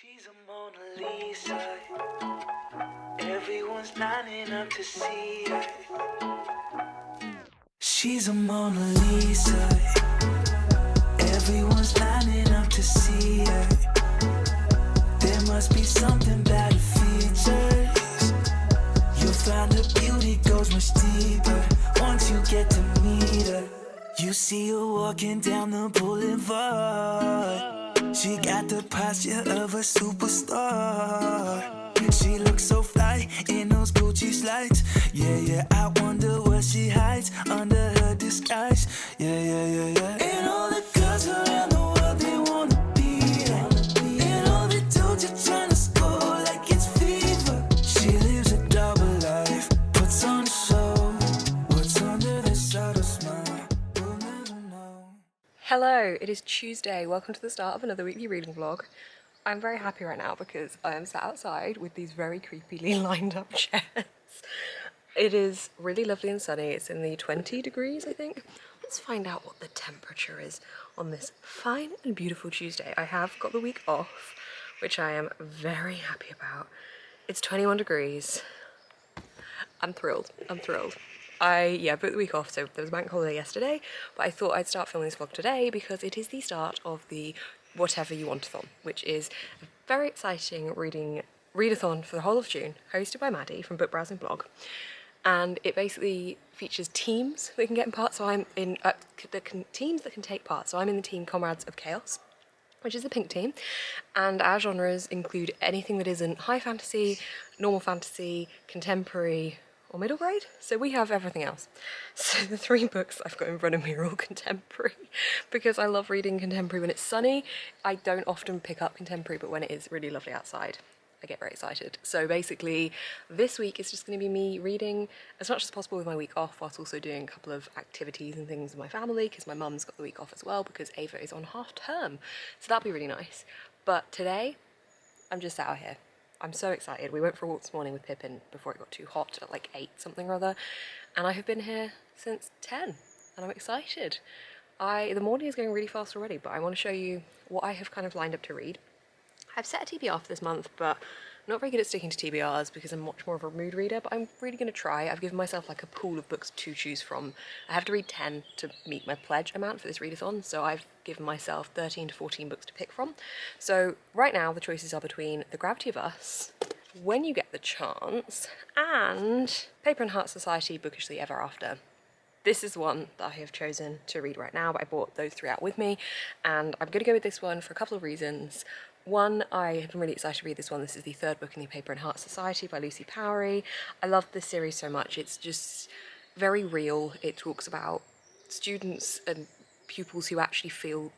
She's a Mona Lisa. Everyone's lining up to see her. She's a Mona Lisa. Everyone's lining up to see her. There must be something about her features. You'll find her beauty goes much deeper once you get to meet her. You see her walking down the boulevard. She got the posture of a superstar. She looks so fly in those Gucci slides. Yeah, I wonder what she hides under her disguise. Yeah. And all the girls around the world, they wanna be her. And all the dudes are trying to score like it's fever. She lives a double life, puts on a show. What's under this subtle smile, we'll never know. Hello, it is Tuesday. Welcome to the start of another weekly reading vlog. I'm very happy right now because I am sat outside with these very creepily lined up chairs. It is really lovely and sunny. It's in the 20 degrees, I think. Let's find out what the temperature is on this fine and beautiful Tuesday. I have got the week off, which I am very happy about. It's 21 degrees. I'm thrilled. I booked the week off, so there was a bank holiday yesterday, but I thought I'd start filming this vlog today because it is the start of the Whatever-You-Want-A-Thon, which is a very exciting readathon for the whole of June, hosted by Maddie from Book Browsing Blog. And it basically features teams that can get in part, so I'm in teams that can take part. So I'm in the team Comrades of Chaos, which is the pink team, and our genres include anything that isn't high fantasy, normal fantasy, contemporary, or middle grade, so we have everything else. So the three books I've got in front of me are all contemporary because I love reading contemporary when it's sunny. I don't often pick up contemporary, but when it is really lovely outside, I get very excited. So basically, this week is just going to be me reading as much as possible with my week off, whilst also doing a couple of activities and things with my family, because my mum's got the week off as well, because Ava is on half term. So that'll be really nice. But today, I'm just out here. I'm so excited. We went for a walk this morning with Pippin before it got too hot at like 8 something or other, and I have been here since 10, and I'm excited. The morning is going really fast already, but I want to show you what I have kind of lined up to read. I've set a TBR for this month, but I'm not very good at sticking to TBRs because I'm much more of a mood reader, but I'm really going to try. I've given myself like a pool of books to choose from. I have to read 10 to meet my pledge amount for this readathon, so I've given myself 13 to 14 books to pick from. So right now the choices are between The Gravity of Us, When You Get the Chance, and Paper and Heart Society, Bookishly Ever After. This is one that I have chosen to read right now, but I brought those three out with me, and I'm going to go with this one for a couple of reasons. One, I have been really excited to read this one. This is the third book in the Paper and Heart Society by Lucy Powery. I love this series so much. It's just very real. It talks about students and pupils who actually feel,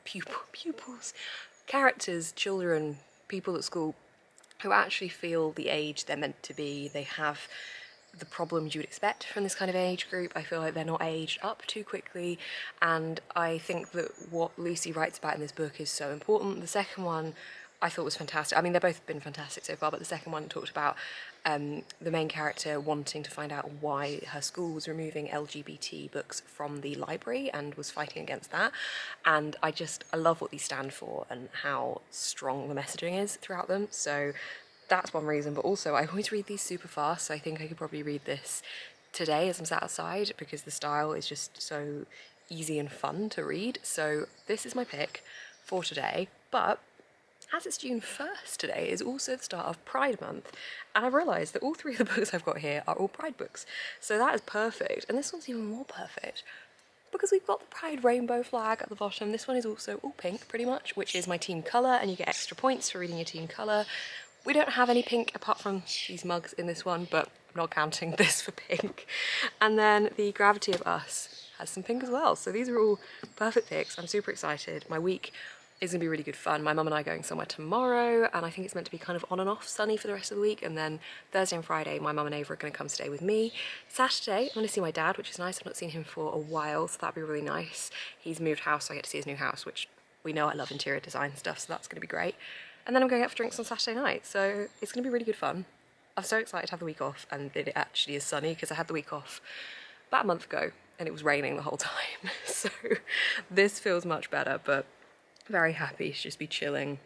characters, children, people at school who actually feel the age they're meant to be. They have the problems you would expect from this kind of age group. I feel like they're not aged up too quickly, and I think that what Lucy writes about in this book is so important. The second one I thought was fantastic. I mean, they've both been fantastic so far, but the second one talked about the main character wanting to find out why her school was removing LGBT books from the library and was fighting against that. And I love what these stand for and how strong the messaging is throughout them. So that's one reason, but also I always read these super fast, so I think I could probably read this today as I'm sat outside because the style is just so easy and fun to read. So this is my pick for today, but as it's June 1st today, is also the start of Pride Month, and I've realised that all three of the books I've got here are all Pride books, so that is perfect, and this one's even more perfect because we've got the Pride rainbow flag at the bottom. This one is also all pink, pretty much, which is my team colour, and you get extra points for reading your team colour. We don't have any pink apart from these mugs in this one, but I'm not counting this for pink. And then The Gravity of Us has some pink as well, so these are all perfect picks. I'm super excited. My week is going to be really good fun. My mum and I are going somewhere tomorrow, and I think it's meant to be kind of on and off sunny for the rest of the week, and then Thursday and Friday my mum and Ava are going to come stay with me. Saturday I'm going to see my dad, which is nice. I've not seen him for a while, so that'll be really nice. He's moved house, so I get to see his new house, which we know I love interior design stuff, so that's going to be great. And then I'm going out for drinks on Saturday night, so it's going to be really good fun. I'm so excited to have the week off, and it actually is sunny because I had the week off about a month ago and it was raining the whole time. So this feels much better, but very happy to just be chilling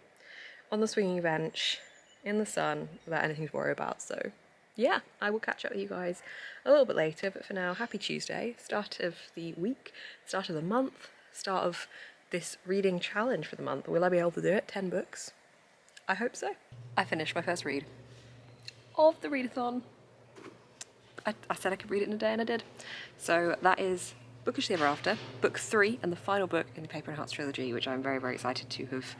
on the swinging bench, in the sun, without anything to worry about. So yeah, I will catch up with you guys a little bit later, but for now, happy Tuesday, start of the week, start of the month, start of this reading challenge for the month. Will I be able to do it? 10 books? I hope so. I finished my first read of the readathon. I said I could read it in a day and I did. So that is Bookish the Ever After, book 3 and the final book in the Paper and Hearts trilogy, which I'm very, very excited to have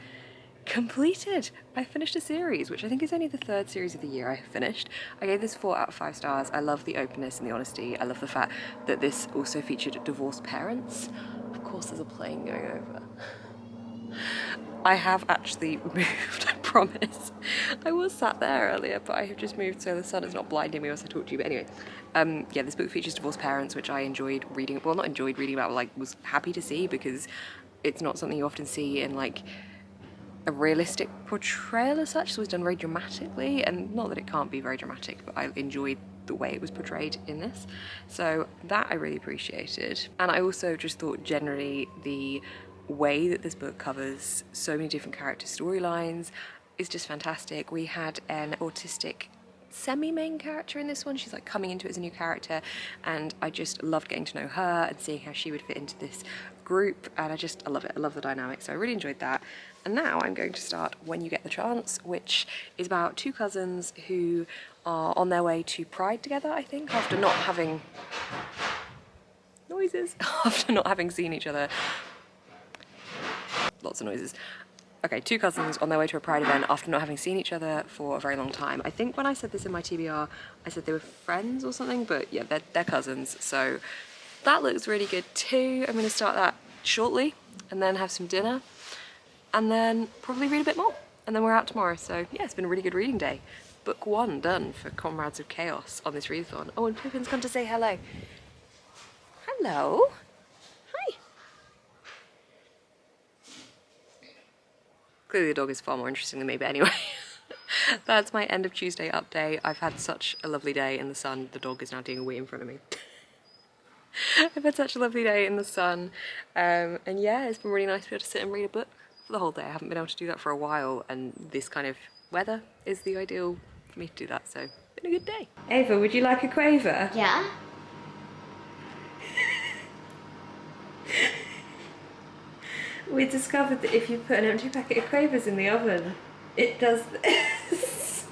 completed. I finished a series, which I think is only the 3rd series of the year I have finished. I gave this 4 out of 5 stars. I love the openness and the honesty. I love the fact that this also featured divorced parents. Of course there's a plane going over. I have actually moved, I promise. I was sat there earlier, but I have just moved so the sun is not blinding me whilst I talk to you. But anyway, yeah, this book features divorced parents, which I enjoyed reading. Well, not enjoyed reading about, but like was happy to see, because it's not something you often see in like a realistic portrayal as such. So it was done very dramatically, and not that it can't be very dramatic, but I enjoyed the way it was portrayed in this. So that I really appreciated. And I also just thought generally the way that this book covers so many different character storylines is just fantastic. We had an autistic semi-main character in this one. She's like coming into it as a new character, and I just loved getting to know her and seeing how she would fit into this group, and I love it. I love the dynamic, so I really enjoyed that. And now I'm going to start When You Get the Chance, which is about 2 cousins who are on their way to Pride together, I think, after not having noises, after not having seen each other. Lots of noises. Okay, 2 cousins on their way to a Pride event after not having seen each other for a very long time. I think when I said this in my TBR, I said they were friends or something, but yeah, they're cousins, so that looks really good too. I'm going to start that shortly, and then have some dinner, and then probably read a bit more, and then we're out tomorrow. So yeah, it's been a really good reading day. Book 1 done for Comrades of Chaos on this readathon. Oh, and Pippin's come to say hello. Hello. Hi. Clearly the dog is far more interesting than me, but anyway. That's my end of Tuesday update. I've had such a lovely day in the sun. The dog is now doing a wee in front of me. I've had such a lovely day in the sun, and yeah, it's been really nice to be able to sit and read a book for the whole day. I haven't been able to do that for a while, and this kind of weather is the ideal for me to do that, so it's been a good day. Ava, would you like a quaver? Yeah. We discovered that if you put an empty packet of quavers in the oven, it does this.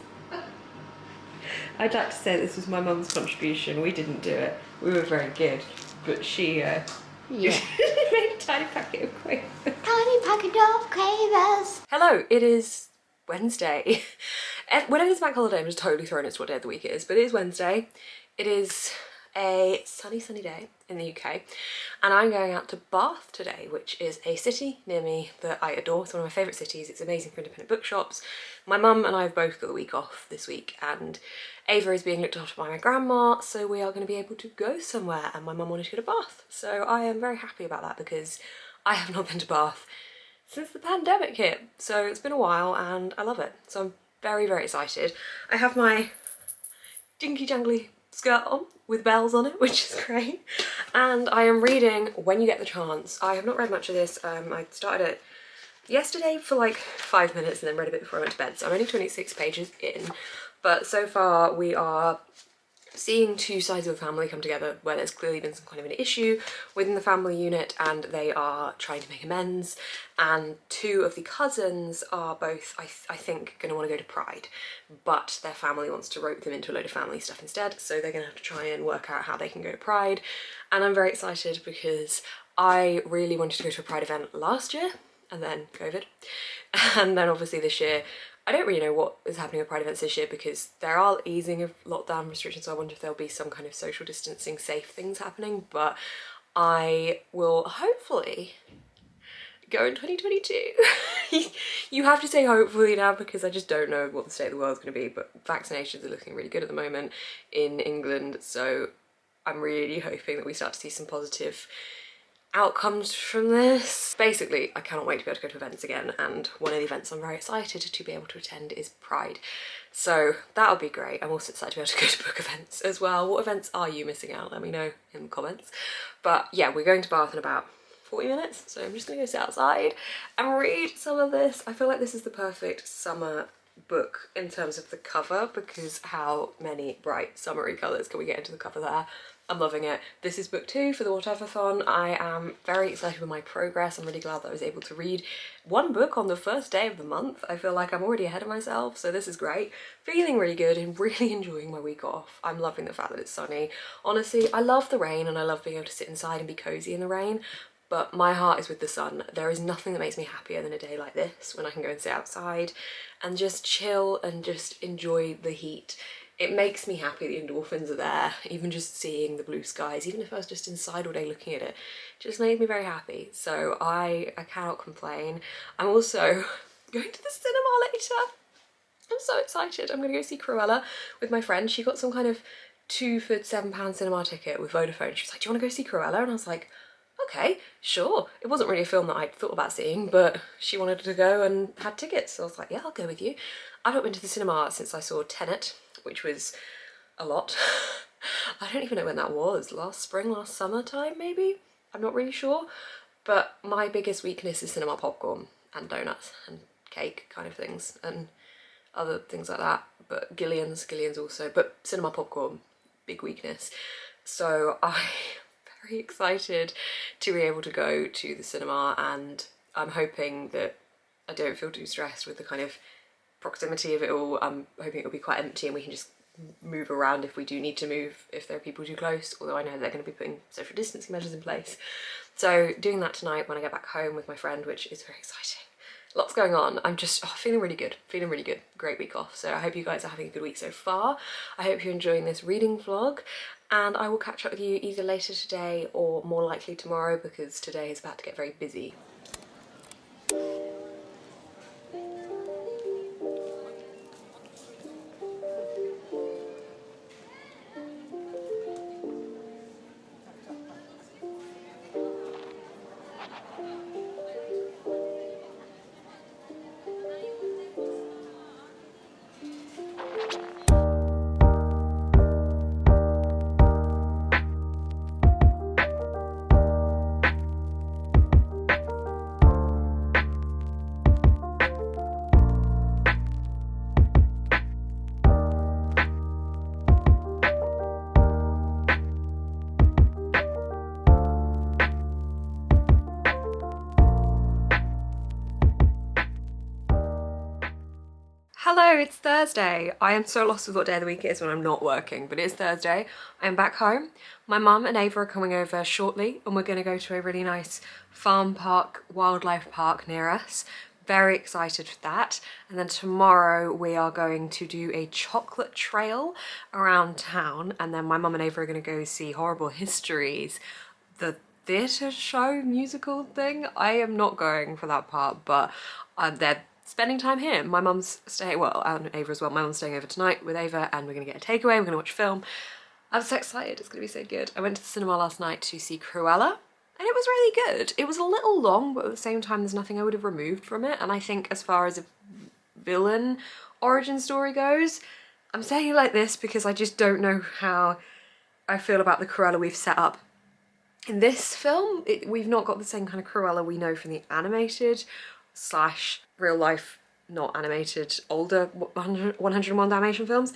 I'd like to say this was my mum's contribution. We didn't do it. We were very good, but she Yeah. made a tiny packet of quavers. Tiny packet of quavers. Hello, it is Wednesday. Whenever it's bank holiday, I'm just totally thrown as to what day of the week it is, but it is Wednesday. It is a sunny day in the UK, and I'm going out to Bath today, which is a city near me that I adore. It's one of my favourite cities. It's amazing for independent bookshops. My mum and I have both got the week off this week, and Ava is being looked after by my grandma, so we are going to be able to go somewhere, and my mum wanted to go to Bath. So I am very happy about that, because I have not been to Bath since the pandemic hit. So it's been a while and I love it. So I'm very, very excited. I have my dinky jangly skirt on with bells on it, which is great. And I am reading When You Get the Chance. I have not read much of this. I started it yesterday for like 5 minutes and then read a bit before I went to bed. So I'm only 26 pages in, but so far we are seeing 2 sides of the family come together where there's clearly been some kind of an issue within the family unit, and they are trying to make amends, and 2 of the cousins are both, I think, going to want to go to Pride, but their family wants to rope them into a load of family stuff instead, so they're going to have to try and work out how they can go to Pride. And I'm very excited because I really wanted to go to a Pride event last year, and then COVID, and then obviously this year I don't really know what is happening with Pride events this year, because there are easing of lockdown restrictions, so I wonder if there'll be some kind of social distancing safe things happening, but I will hopefully go in 2022. You have to say hopefully now, because I just don't know what the state of the world's going to be, but vaccinations are looking really good at the moment in England, so I'm really hoping that we start to see some positive outcomes from this. Basically, I cannot wait to be able to go to events again, and one of the events I'm very excited to be able to attend is Pride. So that'll be great. I'm also excited to be able to go to book events as well. What events are you missing out? Let me know in the comments. But yeah, we're going to Bath in about 40 minutes. So I'm just gonna go sit outside and read some of this. I feel like this is the perfect summer book in terms of the cover, because how many bright summery colours can we get into the cover there? I'm loving it. This is book 2 for the Whatever-Thon. I am very excited with my progress. I'm really glad that I was able to read one book on the first day of the month. I feel like I'm already ahead of myself, so this is great. Feeling really good and really enjoying my week off. I'm loving the fact that it's sunny. Honestly, I love the rain and I love being able to sit inside and be cozy in the rain, but my heart is with the sun. There is nothing that makes me happier than a day like this, when I can go and sit outside and just chill and just enjoy the heat. It makes me happy, the endorphins are there, even just seeing the blue skies, even if I was just inside all day looking at it, just made me very happy. So I cannot complain. I'm also going to the cinema later. I'm so excited. I'm gonna go see Cruella with my friend. She got some kind of 2 for £7 cinema ticket with Vodafone. She was like, do you wanna go see Cruella? And I was like, okay, sure. It wasn't really a film that I'd thought about seeing, but she wanted to go and had tickets, so I was like, yeah, I'll go with you. I've not been to the cinema since I saw Tenet, which was a lot. I don't even know when that was. Last spring, last summer time, maybe? I'm not really sure. But my biggest weakness is cinema popcorn and donuts and cake kind of things and other things like that. But Gillian's also, but cinema popcorn, big weakness. So I'm very excited to be able to go to the cinema, and I'm hoping that I don't feel too stressed with the kind of proximity of it all. I'm hoping it'll be quite empty and we can just move around if we do need to move, if there are people too close, although I know they're going to be putting social distancing measures in place. So doing that tonight when I get back home with my friend, which is very exciting. Lots going on. I'm just feeling really good, Great week off. So I hope you guys are having a good week so far. I hope you're enjoying this reading vlog, and I will catch up with you either later today or more likely tomorrow, because today is about to get very busy. Hello, it's Thursday. I am so lost with what day of the week it is when I'm not working, but it's Thursday. I'm back home. My mum and Ava are coming over shortly, and we're going to go to a really nice farm park, wildlife park near us. Very excited for that. And then tomorrow we are going to do a chocolate trail around town, and then my mum and Ava are going to go see Horrible Histories, the theatre show musical thing. I am not going for that part, but they're spending time here. My mum's staying, well, and Ava as well. My mum's staying over tonight with Ava, and we're gonna get a takeaway. We're gonna watch a film. I'm so excited. It's gonna be so good. I went to the cinema last night to see Cruella, and it was really good. It was a little long, but at the same time, there's nothing I would have removed from it. And I think as far as a villain origin story goes, I'm saying it like this because I just don't know how I feel about the Cruella we've set up in this film. We've not got the same kind of Cruella we know from the animated / real life, not animated, older 101 Dalmatian films,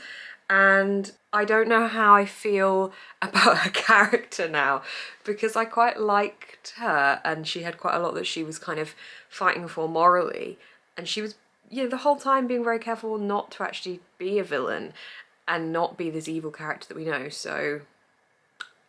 and I don't know how I feel about her character now, because I quite liked her and she had quite a lot that she was kind of fighting for morally, and she was, you know, the whole time being very careful not to actually be a villain and not be this evil character that we know. So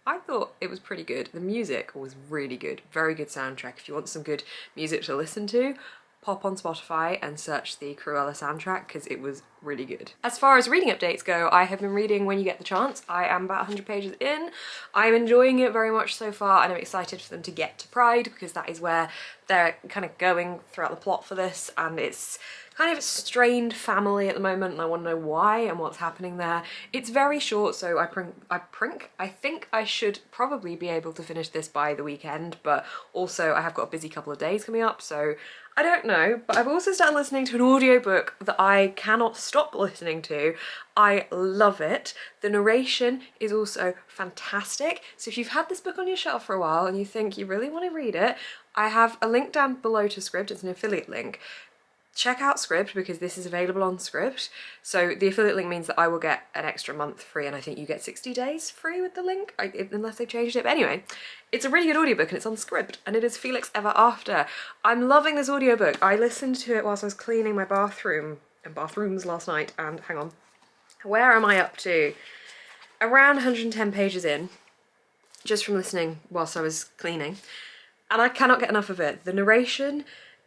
I thought it was pretty good. The music was really good, very good soundtrack. If you want some good music to listen to, pop on Spotify and search the Cruella soundtrack, because it was really good. As far as reading updates go, I have been reading When You Get the Chance. I am about 100 pages in. I'm enjoying it very much so far, and I'm excited for them to get to Pride, because that is where they're kind of going throughout the plot for this, and it's kind of a strained family at the moment, and I want to know why and what's happening there. It's very short, so I think I should probably be able to finish this by the weekend, but also I have got a busy couple of days coming up, so I don't know, but I've also started listening to an audiobook that I cannot stop listening to. I love it. The narration is also fantastic. So if you've had this book on your shelf for a while and you think you really want to read it, I have a link down below to SCRIBD. It's an affiliate link. Check out SCRIBD because this is available on SCRIBD. So the affiliate link means that I will get an extra month free, and I think you get 60 days free with the link, unless they've changed it. But anyway, it's a really good audiobook and it's on SCRIBD, and it is Felix Ever After. I'm loving this audiobook. I listened to it whilst I was cleaning my bathroom and bathrooms last night, and hang on, where am I up to? Around 110 pages in, just from listening whilst I was cleaning, and I cannot get enough of it. The narration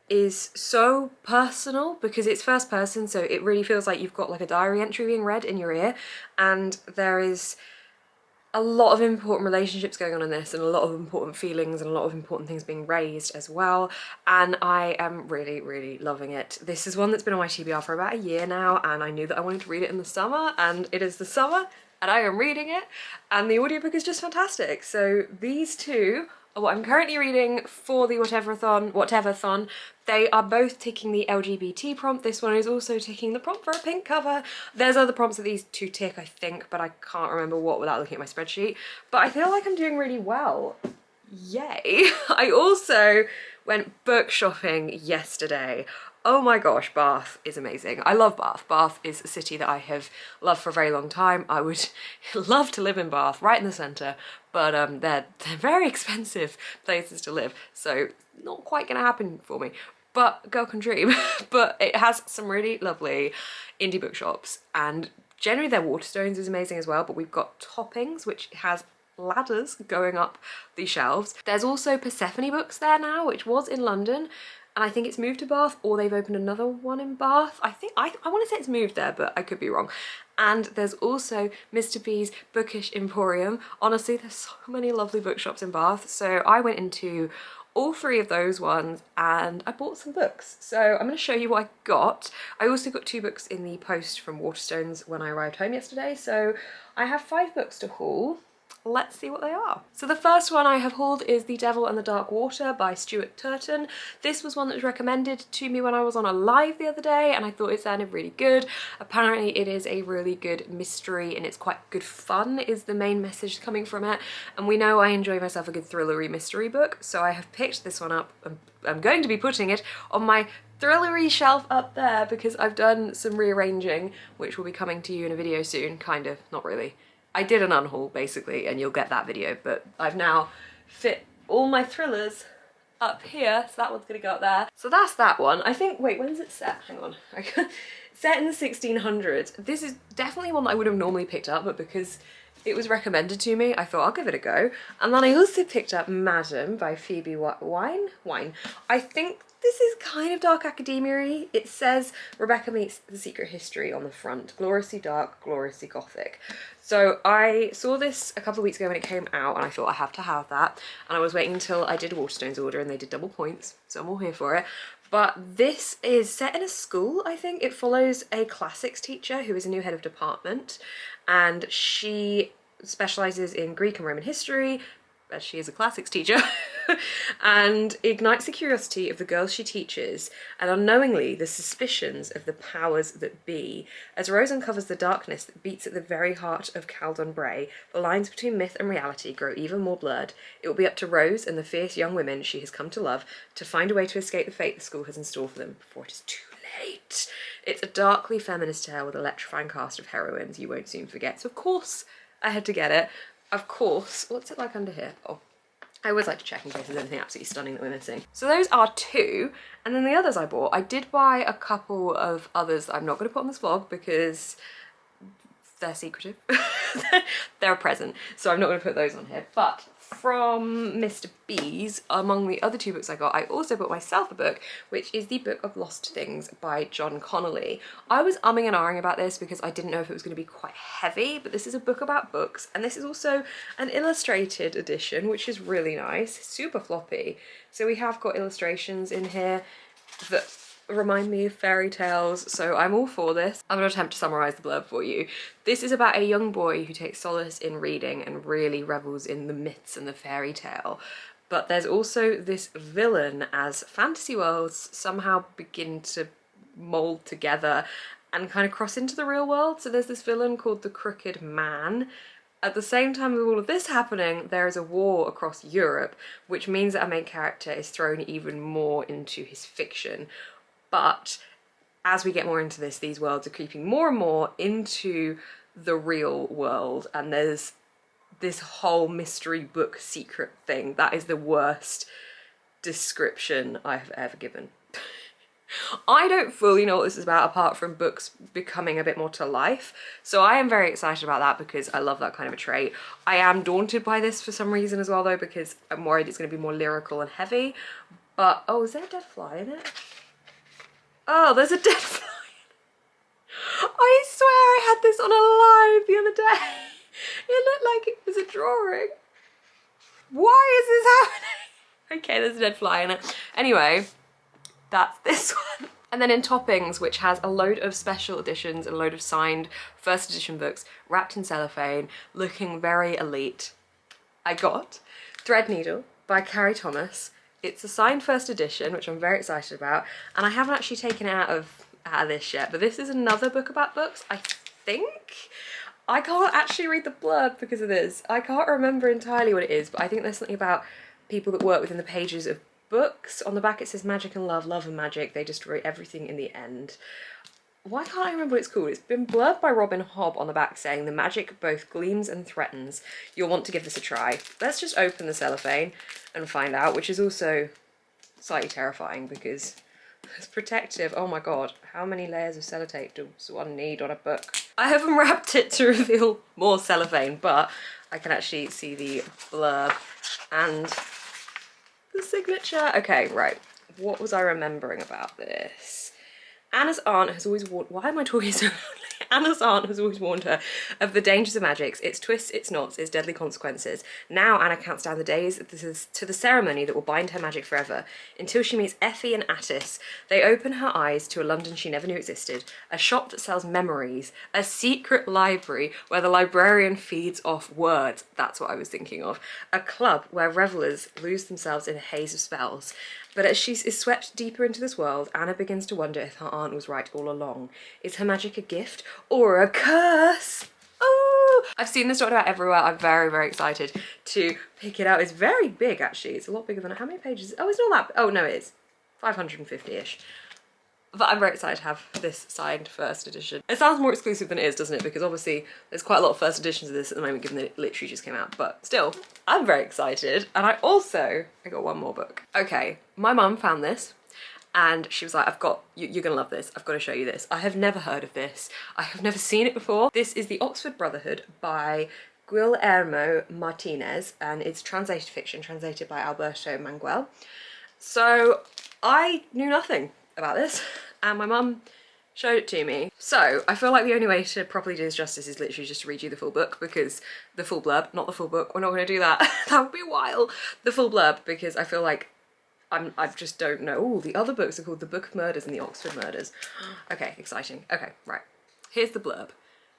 is so personal because it's first person, so it really feels like you've got like a diary entry being read in your ear, and there is a lot of important relationships going on in this, and a lot of important feelings and a lot of important things being raised as well, and I am really loving it. This is one that's been on my TBR for about a year now, and I knew that I wanted to read it in the summer, and it is the summer and I am reading it, and the audiobook is just fantastic. So these two are what I'm currently reading for the Whatever-Thon. They are both ticking the LGBT prompt. This one is also ticking the prompt for a pink cover. There's other prompts that these two tick, I think, but I can't remember what without looking at my spreadsheet. But I feel like I'm doing really well. Yay. I also went book shopping yesterday. Oh my gosh, Bath is amazing. I love Bath. Bath is a city that I have loved for a very long time. I would love to live in Bath, right in the centre, but they're very expensive places to live, so not quite gonna happen for me. But girl can dream. But it has some really lovely indie bookshops, and generally their Waterstones is amazing as well, but we've got Toppings, which has ladders going up the shelves. There's also Persephone Books there now, which was in London, and I think it's moved to Bath, or they've opened another one in Bath. I want to say it's moved there, but I could be wrong. And there's also Mr. B's Bookish Emporium. Honestly, there's so many lovely bookshops in Bath. So I went into all three of those ones and I bought some books. So I'm going to show you what I got. I also got 2 books in the post from Waterstones when I arrived home yesterday. So I have 5 books to haul. Let's see what they are. So the first one I have hauled is The Devil and the Dark Water by Stuart Turton. This was one that was recommended to me when I was on a live the other day, and I thought it sounded really good. Apparently it is a really good mystery and it's quite good fun is the main message coming from it. And we know I enjoy myself a good thrillery mystery book, so I have picked this one up. I'm going to be putting it on my thrillery shelf up there because I've done some rearranging, which will be coming to you in a video soon, kind of, not really. I did an unhaul basically, and you'll get that video, but I've now fit all my thrillers up here, so that one's gonna go up there. So that's that one. I think, wait, when's it set? Hang on. Set in the 1600s. This is definitely one that I would have normally picked up, but because it was recommended to me, I thought I'll give it a go. And then I also picked up Madam by Phoebe Wine. I think this is kind of dark academia-y. It says Rebecca meets the secret history on the front. Gloriously dark, gloriously gothic. So I saw this a couple of weeks ago when it came out, and I thought I have to have that. And I was waiting until I did a Waterstones order and they did double points, so I'm all here for it. But this is set in a school, I think. It follows a classics teacher who is a new head of department, and she specialises in Greek and Roman history, as she is a classics teacher, and ignites the curiosity of the girls she teaches, and unknowingly the suspicions of the powers that be. As Rose uncovers the darkness that beats at the very heart of Caldon Bray, the lines between myth and reality grow even more blurred. It will be up to Rose and the fierce young women she has come to love to find a way to escape the fate the school has in store for them before it is too late. It's a darkly feminist tale with an electrifying cast of heroines you won't soon forget, so of course I had to get it. Of course, what's it like under here? Oh, I always like to check in case there's anything absolutely stunning that we're missing. So those are 2, and then the others I bought. I did buy a couple of others that I'm not going to put on this vlog because they're secretive. They're a present, so I'm not going to put those on here. But from Mr. B's, among the other 2 books I got, I also bought myself a book, which is the Book of Lost Things by John Connolly. I was umming and ahhing about this because I didn't know if it was going to be quite heavy, but this is a book about books, and this is also an illustrated edition, which is really nice, super floppy. So we have got illustrations in here that remind me of fairy tales, so I'm all for this. I'm going to attempt to summarise the blurb for you. This is about a young boy who takes solace in reading and really revels in the myths and the fairy tale. but there's also this villain as fantasy worlds somehow begin to mold together and kind of cross into the real world. So there's this villain called the Crooked Man. At the same time with all of this happening, there is a war across Europe, which means that our main character is thrown even more into his fiction. But as we get more into this, these worlds are creeping more and more into the real world, and there's this whole mystery book secret thing that is the worst description I have ever given. I don't fully know what this is about apart from books becoming a bit more to life, so I am very excited about that because I love that kind of a trait. I am daunted by this for some reason as well though, because I'm worried it's going to be more lyrical and heavy. But oh, is there a dead fly in it? Oh, there's a dead fly. I swear I had this on a live the other day. It looked like it was a drawing. Why is this happening? Okay, there's a dead fly in it. Anyway, that's this one. And then in Toppings, which has a load of special editions, a load of signed first edition books wrapped in cellophane, looking very elite, I got Threadneedle by Carrie Thomas. It's a signed first edition, which I'm very excited about, and I haven't actually taken it out of this yet, but this is another book about books, I think. I can't actually read the blurb because of this. I can't remember entirely what it is, but I think there's something about people that work within the pages of books. On the back it says magic and love, love and magic, they destroy everything in the end. Why can't I remember what it's called? It's been blurred by Robin Hobb on the back saying the magic both gleams and threatens. You'll want to give this a try. Let's just open the cellophane and find out, which is also slightly terrifying because it's protective. Oh my god, how many layers of sellotape does one need on a book? I have unwrapped it to reveal more cellophane, but I can actually see the blurb and the signature. Okay, right. What was I remembering about this? Anna's aunt has always warned— why am I talking so loudly? Anna's aunt has always warned her of the dangers of magic, its twists, its knots, its deadly consequences. Now Anna counts down the days to the ceremony that will bind her magic forever, until she meets Effie and Attis. They open her eyes to a London she never knew existed, a shop that sells memories, a secret library where the librarian feeds off words— that's what I was thinking of, a club where revellers lose themselves in a haze of spells. But as she is swept deeper into this world, Anna begins to wonder if her aunt was right all along. Is her magic a gift or a curse? Oh! I've seen this talked about everywhere. I'm very, very excited to pick it out. It's very big, actually. It's a lot bigger than— how many pages? Oh, it's not that— oh, no, it is. 550-ish. But I'm very excited to have this signed first edition. It sounds more exclusive than it is, doesn't it? Because obviously there's quite a lot of first editions of this at the moment, given that it literally just came out. But still, I'm very excited. And I got one more book. Okay, my mum found this and she was like, you're gonna love this. I've got to show you this. I have never heard of this. I have never seen it before. This is The Oxford Brotherhood by Guillermo Martinez, and it's translated fiction, translated by Alberto Manguel. So I knew nothing about this and my mum showed it to me. So I feel like the only way to properly do this justice is literally just to read you the full book, because the full blurb, not the full book, we're not going to do that. That would be a while. The full blurb, because I feel like I just don't know. Oh, the other books are called The Book of Murders and The Oxford Murders. Okay, exciting. Okay, right. Here's the blurb.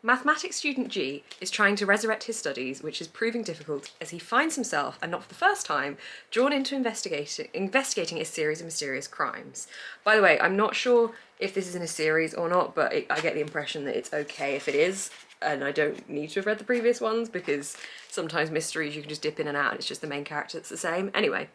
Mathematics student G is trying to resurrect his studies, which is proving difficult as he finds himself, and not for the first time, drawn into investigating a series of mysterious crimes. By the way, I'm not sure if this is in a series or not, but I get the impression that it's okay if it is, and I don't need to have read the previous ones, because sometimes mysteries you can just dip in and out and it's just the main character that's the same. Anyway.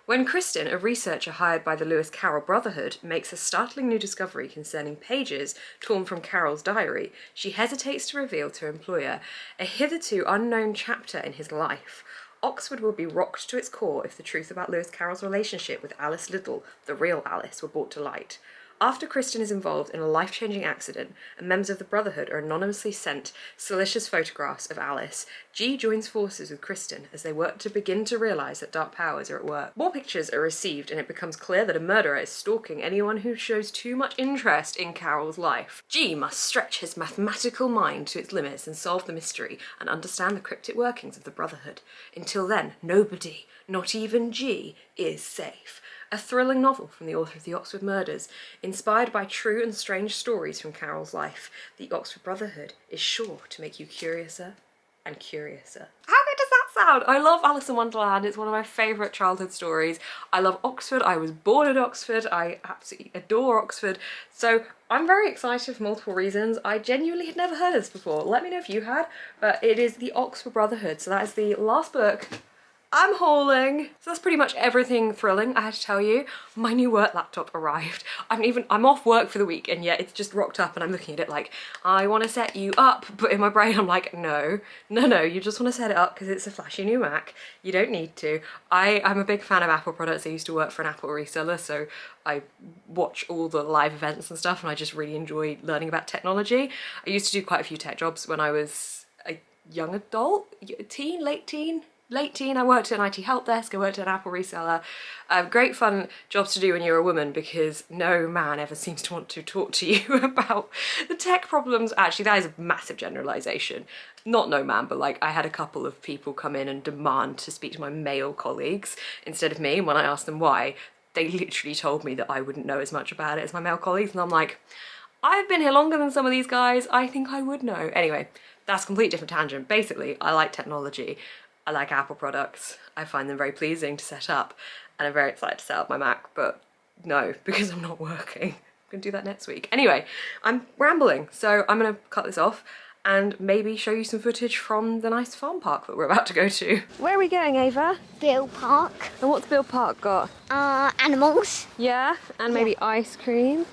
When Kristen, a researcher hired by the Lewis Carroll Brotherhood, makes a startling new discovery concerning pages torn from Carroll's diary, she hesitates to reveal to her employer a hitherto unknown chapter in his life. Oxford will be rocked to its core if the truth about Lewis Carroll's relationship with Alice Liddell, the real Alice, were brought to light. After Kristen is involved in a life-changing accident and members of the Brotherhood are anonymously sent salacious photographs of Alice, G joins forces with Kristen as they work to begin to realise that dark powers are at work. More pictures are received and it becomes clear that a murderer is stalking anyone who shows too much interest in Carroll's life. G must stretch his mathematical mind to its limits and solve the mystery and understand the cryptic workings of the Brotherhood. Until then, nobody, not even G, is safe. A thrilling novel from the author of The Oxford Murders, inspired by true and strange stories from Carroll's life. The Oxford Brotherhood is sure to make you curiouser and curiouser. How good does that sound? I love Alice in Wonderland. It's one of my favourite childhood stories. I love Oxford. I was born at Oxford. I absolutely adore Oxford. So I'm very excited for multiple reasons. I genuinely had never heard of this before. Let me know if you had, but it is the Oxford Brotherhood. So that is the last book I'm hauling. So that's pretty much everything thrilling I had to tell you. My new work laptop arrived. I'm off work for the week, and yet it's just rocked up and I'm looking at it like, I want to set you up, but in my brain I'm like, no, you just want to set it up because it's a flashy new Mac. You don't need to. I'm a big fan of Apple products. I used to work for an Apple reseller, so I watch all the live events and stuff, and I just really enjoy learning about technology. I used to do quite a few tech jobs when I was a young adult, late teen. I worked at an IT help desk, I worked at an Apple reseller. Great fun jobs to do when you're a woman, because no man ever seems to want to talk to you about the tech problems. Actually, that is a massive generalisation. Not no man, but like I had a couple of people come in and demand to speak to my male colleagues instead of me, and when I asked them why, they literally told me that I wouldn't know as much about it as my male colleagues, and I'm like, I've been here longer than some of these guys, I think I would know. Anyway, that's a completely different tangent. Basically, I like technology. I like Apple products. I find them very pleasing to set up, and I'm very excited to set up my Mac, but no, because I'm not working. I'm gonna do that next week. Anyway, I'm rambling, so I'm gonna cut this off and maybe show you some footage from the nice farm park that we're about to go to. Where are we going, Ava? Bill Park. And what's Bill Park got? Animals. Yeah, and maybe ice cream.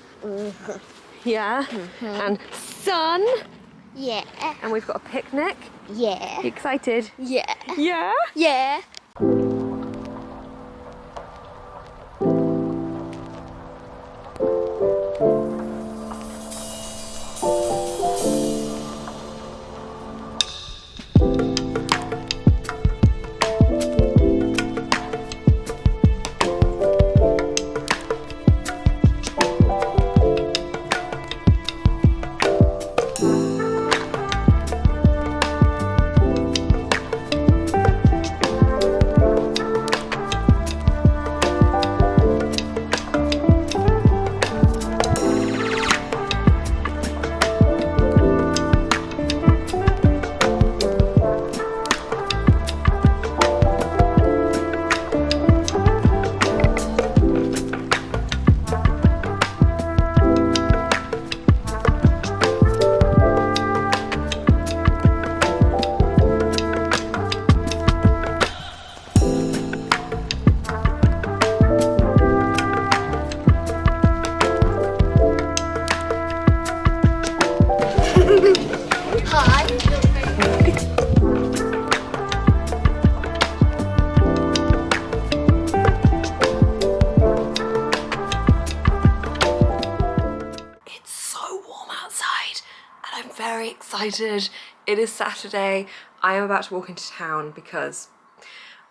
Yeah, and sun. Yeah. And we've got a picnic. Yeah. You excited? Yeah. Yeah? Yeah. Excited. It is Saturday. I am about to walk into town because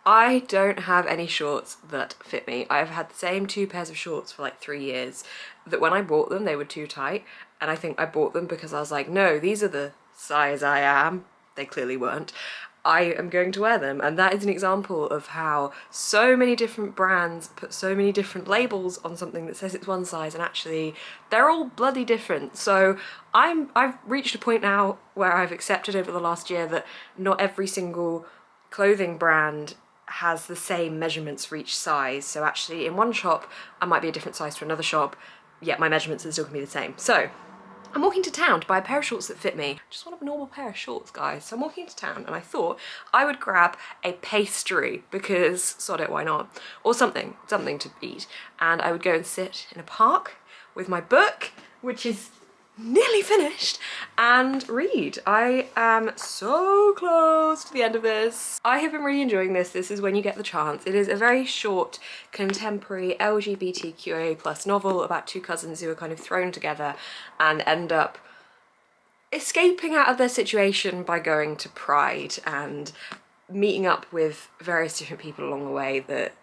I don't have any shorts that fit me. I've had the same 2 pairs of shorts for like 3 years that when I bought them they were too tight, and I think I bought them because I was like, no, these are the size I am. They clearly weren't. I am going to wear them, and that is an example of how so many different brands put so many different labels on something that says it's one size, and actually they're all bloody different. So I've reached a point now where I've accepted over the last year that not every single clothing brand has the same measurements for each size. So actually in one shop I might be a different size to another shop, yet my measurements are still gonna be the same. So I'm walking to town to buy a pair of shorts that fit me. Just want a normal pair of shorts, guys. So I'm walking to town and I thought I would grab a pastry because sod it, why not? Or something to eat. And I would go and sit in a park with my book, which is nearly finished, and read. I am so close to the end of this. I have been really enjoying this. This is When You Get the Chance. It is a very short contemporary LGBTQIA+ novel about 2 cousins who are kind of thrown together and end up escaping out of their situation by going to Pride and meeting up with various different people along the way that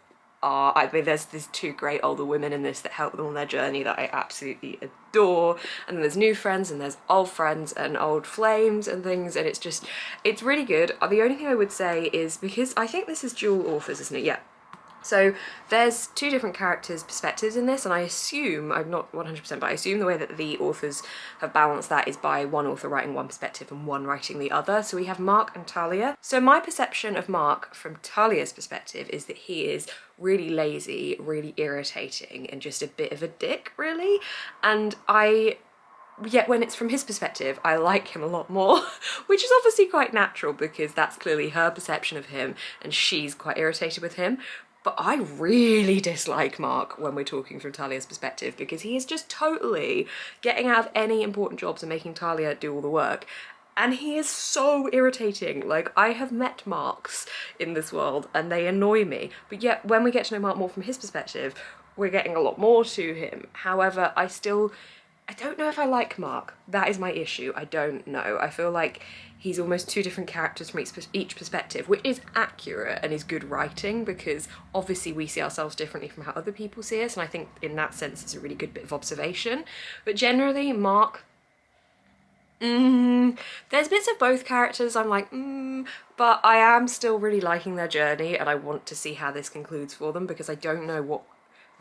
are, I mean, there's 2 great older women in this that help them on their journey that I absolutely adore, and then there's new friends and there's old friends and old flames and things, and it's really good. The only thing I would say is, because I think this is dual authors, isn't it? Yeah. So there's two different characters' perspectives in this, and I assume, I'm not 100%, but I assume the way that the authors have balanced that is by one author writing one perspective and one writing the other. So we have Mark and Talia. So my perception of Mark from Talia's perspective is that he is really lazy, really irritating, and just a bit of a dick, really. And yet when it's from his perspective, I like him a lot more, which is obviously quite natural because that's clearly her perception of him and she's quite irritated with him. But I really dislike Mark when we're talking from Talia's perspective because he is just totally getting out of any important jobs and making Talia do all the work. And he is so irritating. Like, I have met Marks in this world and they annoy me. But yet when we get to know Mark more from his perspective, we're getting a lot more to him. However, I don't know if I like Mark. That is my issue. I don't know. I feel like he's almost two different characters from each perspective, which is accurate and is good writing because obviously we see ourselves differently from how other people see us, and I think in that sense it's a really good bit of observation. But generally, Mark, there's bits of both characters I'm like, but I am still really liking their journey and I want to see how this concludes for them because I don't know what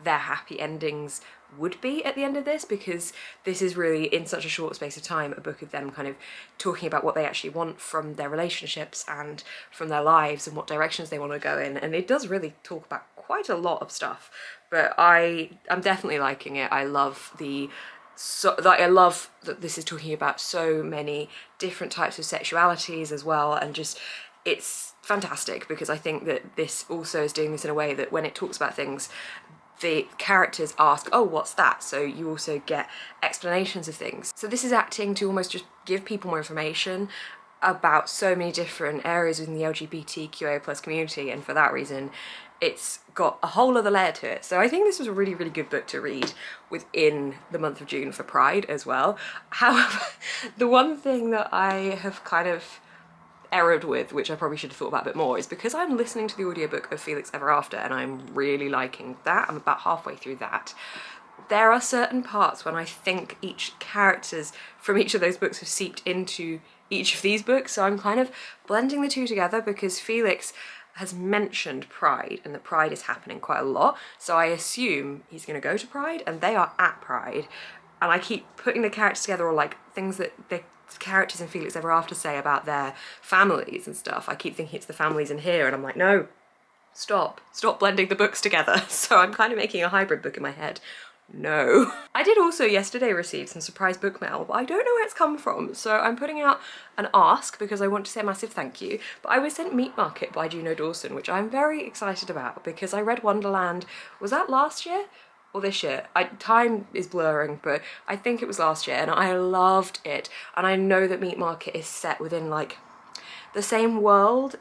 their happy endings would be at the end of this, because this is really, in such a short space of time, a book of them kind of talking about what they actually want from their relationships and from their lives and what directions they want to go in, and it does really talk about quite a lot of stuff. But I'm definitely liking it. I love I love that this is talking about so many different types of sexualities as well, and just it's fantastic because I think that this also is doing this in a way that when it talks about things, the characters ask, oh, what's that? So you also get explanations of things. So this is acting to almost just give people more information about so many different areas within the LGBTQIA+ community, and for that reason it's got a whole other layer to it. So I think this was a really, really good book to read within the month of June for Pride as well. However, the one thing that I have kind of errored with, which I probably should have thought about a bit more, is because I'm listening to the audiobook of Felix Ever After and I'm really liking that, I'm about halfway through that, there are certain parts when I think each characters from each of those books have seeped into each of these books, so I'm kind of blending the two together because Felix has mentioned Pride and that Pride is happening quite a lot, so I assume he's going to go to Pride and they are at Pride, and I keep putting the characters together, or like things that the characters in Felix Ever After say about their families and stuff. I keep thinking it's the families in here and I'm like, no, stop blending the books together. So I'm kind of making a hybrid book in my head. No. I did also yesterday receive some surprise book mail, but I don't know where it's come from, so I'm putting out an ask because I want to say a massive thank you. But I was sent Meat Market by Juno Dawson, which I'm very excited about because I read Wonderland, was that last year? Or this year? Time is blurring, but I think it was last year, and I loved it. And I know that Meat Market is set within like the same world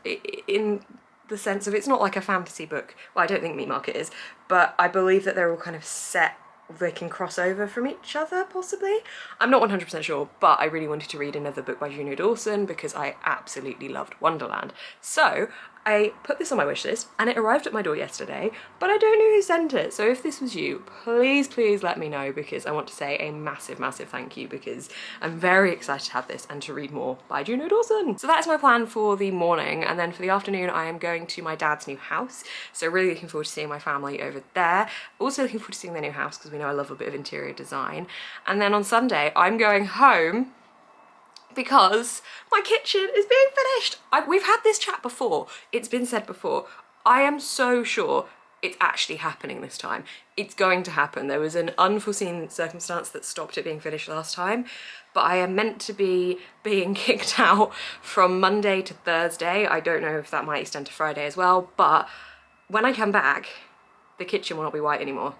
in the sense of it's not like a fantasy book. Well, I don't think Meat Market is, but I believe that they're all kind of set, they can cross over from each other possibly. I'm not 100% sure, but I really wanted to read another book by Juno Dawson because I absolutely loved Wonderland. So I put this on my wish list and it arrived at my door yesterday, but I don't know who sent it. So if this was you, please let me know because I want to say a massive, massive thank you because I'm very excited to have this and to read more by Juno Dawson. So that's my plan for the morning, and then for the afternoon I am going to my dad's new house. So really looking forward to seeing my family over there. Also looking forward to seeing their new house because we know I love a bit of interior design. And then on Sunday I'm going home because my kitchen is being finished. We've had this chat before, it's been said before. I am so sure it's actually happening this time. It's going to happen. There was an unforeseen circumstance that stopped it being finished last time, but I am meant to be being kicked out from Monday to Thursday. I don't know if that might extend to Friday as well, but when I come back, the kitchen will not be white anymore.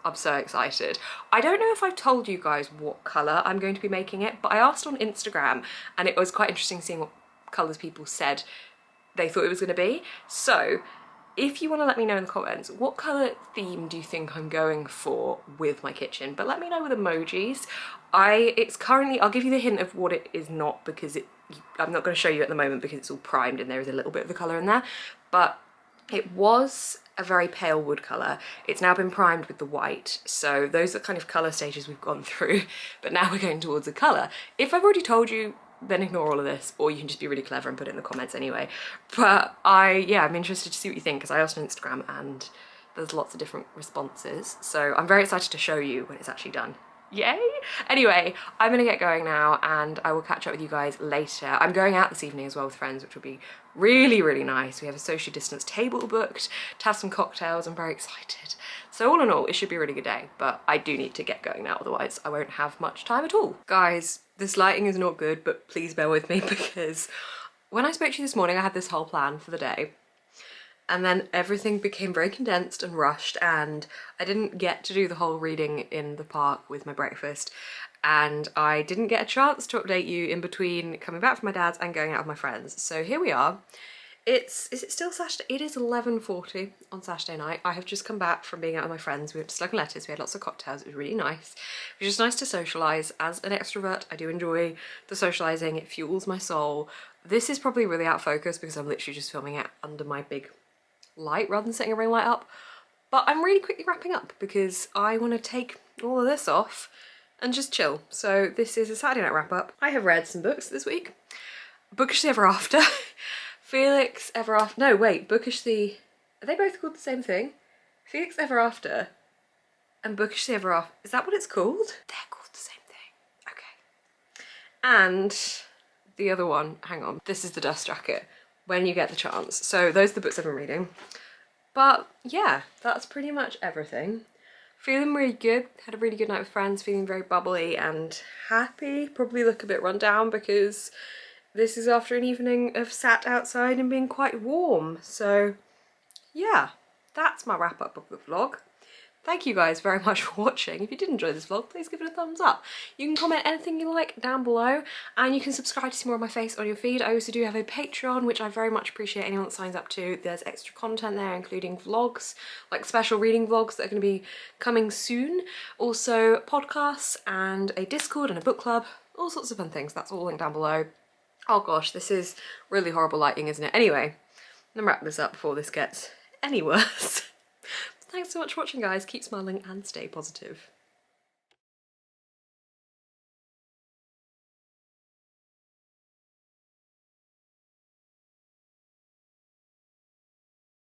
I'm so excited. I don't know if I've told you guys what colour I'm going to be making it, but I asked on Instagram and it was quite interesting seeing what colours people said they thought it was going to be. So if you want to let me know in the comments, what colour theme do you think I'm going for with my kitchen? But let me know with emojis. It's currently, I'll give you the hint of what it is not because I'm not going to show you at the moment because it's all primed and there is a little bit of the colour in there, but it was a very pale wood colour. It's now been primed with the white, so those are kind of colour stages we've gone through, but now we're going towards a colour. If I've already told you then ignore all of this, or you can just be really clever and put it in the comments anyway. But I'm interested to see what you think, because I asked on Instagram and there's lots of different responses. So I'm very excited to show you when it's actually done. Yay! Anyway, I'm gonna get going now and I will catch up with you guys later. I'm going out this evening as well with friends, which will be really, really nice. We have a socially distanced table booked to have some cocktails. I'm very excited. So all in all, it should be a really good day, but I do need to get going now, otherwise I won't have much time at all. Guys, this lighting is not good, but please bear with me, because when I spoke to you this morning, I had this whole plan for the day. And then everything became very condensed and rushed, and I didn't get to do the whole reading in the park with my breakfast, and I didn't get a chance to update you in between coming back from my dad's and going out with my friends. So here we are. Is it still Saturday? It is 11:40 on Saturday night. I have just come back from being out with my friends. We went to Slug and Lettuce, we had lots of cocktails, it was really nice. It was just nice to socialise. As an extrovert, I do enjoy the socialising, it fuels my soul. This is probably really out of focus because I'm literally just filming it under my big light rather than setting a ring light up, but I'm really quickly wrapping up because I want to take all of this off and just chill. So this is a Saturday night wrap up. I have read some books this week. Bookish the Ever After, Felix Ever After, no wait, Bookish the, are they both called the same thing? Felix Ever After and Bookish the Ever After, is that what it's called? They're called the same thing, okay. And the other one, hang on, this is The Dust Jacket, When You Get the Chance. So those are the books I've been reading. But yeah, that's pretty much everything. Feeling really good, had a really good night with friends, feeling very bubbly and happy. Probably look a bit run down because this is after an evening of sat outside and being quite warm. So yeah, that's my wrap up of the vlog. Thank you guys very much for watching. If you did enjoy this vlog, please give it a thumbs up. You can comment anything you like down below, and you can subscribe to see more of my face on your feed. I also do have a Patreon, which I very much appreciate anyone that signs up to. There's extra content there, including vlogs, like special reading vlogs that are going to be coming soon. Also podcasts and a Discord and a book club, all sorts of fun things. That's all linked down below. Oh gosh, this is really horrible lighting, isn't it? Anyway, I'm gonna wrap this up before this gets any worse. Thanks so much for watching, guys. Keep smiling and stay positive.